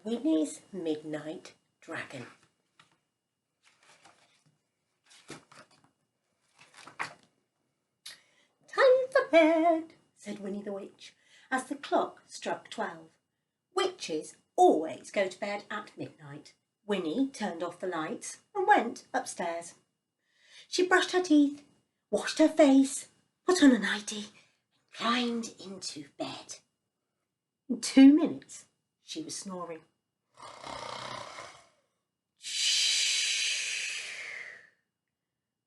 Winnie's Midnight Dragon. "Time for bed," said Winnie the Witch, as the clock struck 12. Witches always go to bed at midnight. Winnie turned off the lights and went upstairs. She brushed her teeth, washed her face, put on a nightie, and climbed into bed. In 2 minutes, she was snoring.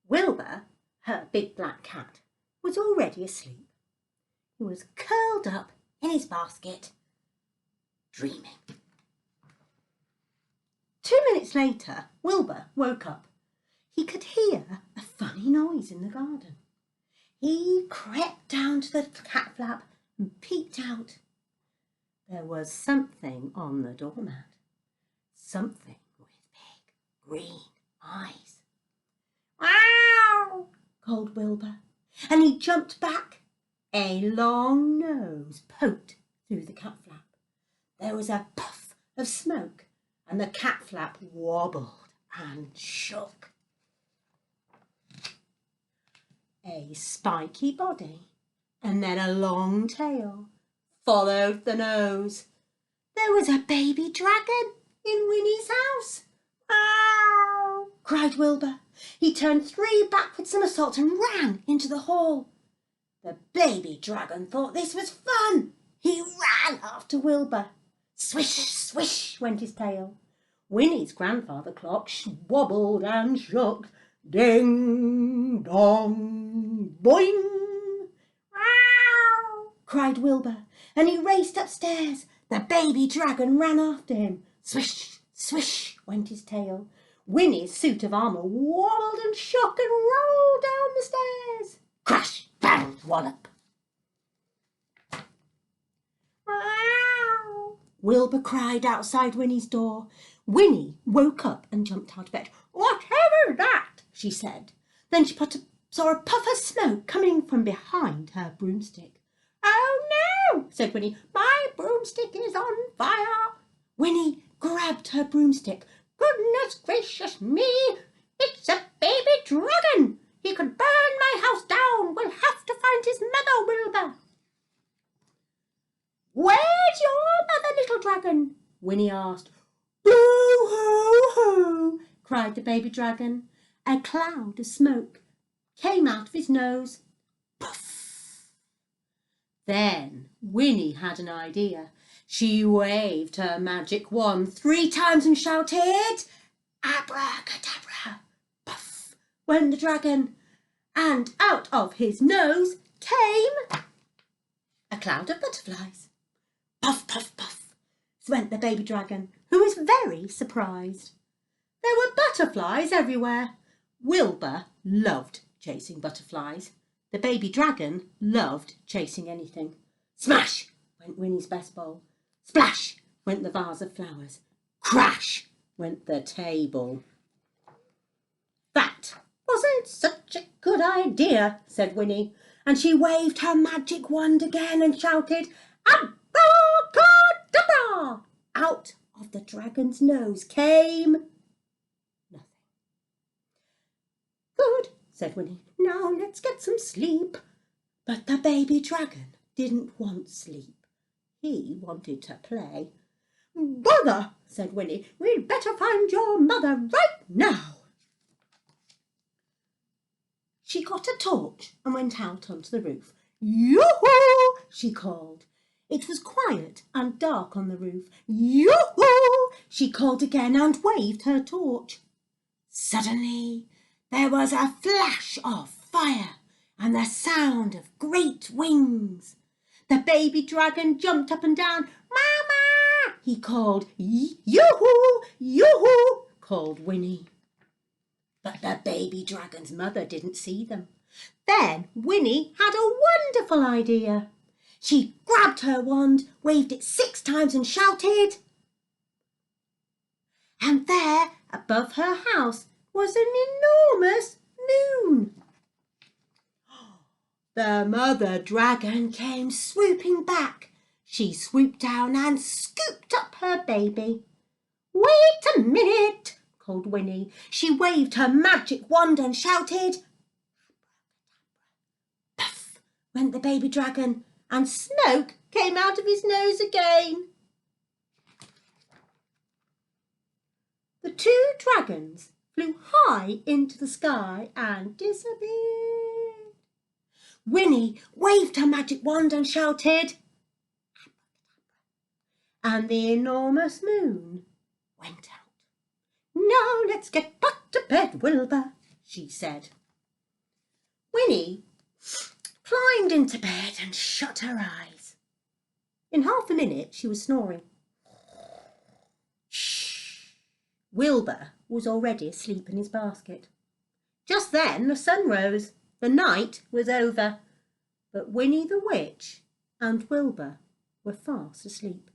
Wilbur, her big black cat, was already asleep. He was curled up in his basket, dreaming. 2 minutes later, Wilbur woke up. He could hear a funny noise in the garden. He crept down to the cat flap and peeked out. There was something on the doormat. Something with big green eyes. "Wow!" called Wilbur, and he jumped back. A long nose poked through the cat flap. There was a puff of smoke, and the cat flap wobbled and shook. A spiky body and then a long tail followed the nose. There was a baby dragon in Winnie's house. "Ow!" cried Wilbur. He turned 3 backward somersaults and ran into the hall. The baby dragon thought this was fun. He ran after Wilbur. Swish, swish went his tail. Winnie's grandfather clock wobbled and shook. Ding, dong, boing. "Ow!" cried Wilbur, and he raced upstairs. The baby dragon ran after him. Swish, swish went his tail. Winnie's suit of armour wobbled and shook and rolled down the stairs. Crash, bang, wallop. "Ow!" Wilbur cried outside Winnie's door. Winnie woke up and jumped out of bed. "Whatever's that?" she said. Then she saw a puff of smoke coming from behind her broomstick. "Oh no!" said Winnie. "My broomstick is on fire." Winnie grabbed her broomstick. "Goodness gracious me! It's a baby dragon! He could burn my house down! We'll have to find his mother, Wilbur." "Where's your mother, little dragon?" Winnie asked. "Boo-hoo-hoo!" cried the baby dragon. A cloud of smoke came out of his nose. Puff! Then Winnie had an idea. She waved her magic wand 3 times and shouted, "Abracadabra!" Puff went the dragon, and out of his nose came a cloud of butterflies. Puff, puff, puff went the baby dragon, who was very surprised. There were butterflies everywhere. Wilbur loved chasing butterflies. The baby dragon loved chasing anything. Smash went Winnie's best bowl. Splash went the vase of flowers. Crash went the table. "That wasn't such a good idea," said Winnie, and she waved her magic wand again and shouted, "Abracadabra!" Out of the dragon's nose came nothing. "Good," said Winnie. "Now let's get some sleep." But the baby dragon didn't want sleep. He wanted to play. "Bother," said Winnie. "We'd better find your mother right now." She got a torch and went out onto the roof. "Yoo-hoo!" she called. It was quiet and dark on the roof. "Yoo-hoo!" she called again and waved her torch. Suddenly there was a flash of fire and the sound of great wings. The baby dragon jumped up and down. "Mama!" he called. "Yoo-hoo! Yoo-hoo!" called Winnie. But the baby dragon's mother didn't see them. Then Winnie had a wonderful idea. She grabbed her wand, waved it 6 times and shouted. And there, above her house, was an enormous moon. The mother dragon came swooping back. She swooped down and scooped up her baby. "Wait a minute," called Winnie. She waved her magic wand and shouted. Puff went the baby dragon, and smoke came out of his nose again. The two dragons flew high into the sky and disappeared. Winnie waved her magic wand and shouted, and the enormous moon went out. "Now let's get back to bed, Wilbur," she said. Winnie climbed into bed and shut her eyes. In half a minute she was snoring. Shh! Wilbur was already asleep in his basket. Just then the sun rose. The night was over, but Winnie the witch and Wilbur were fast asleep.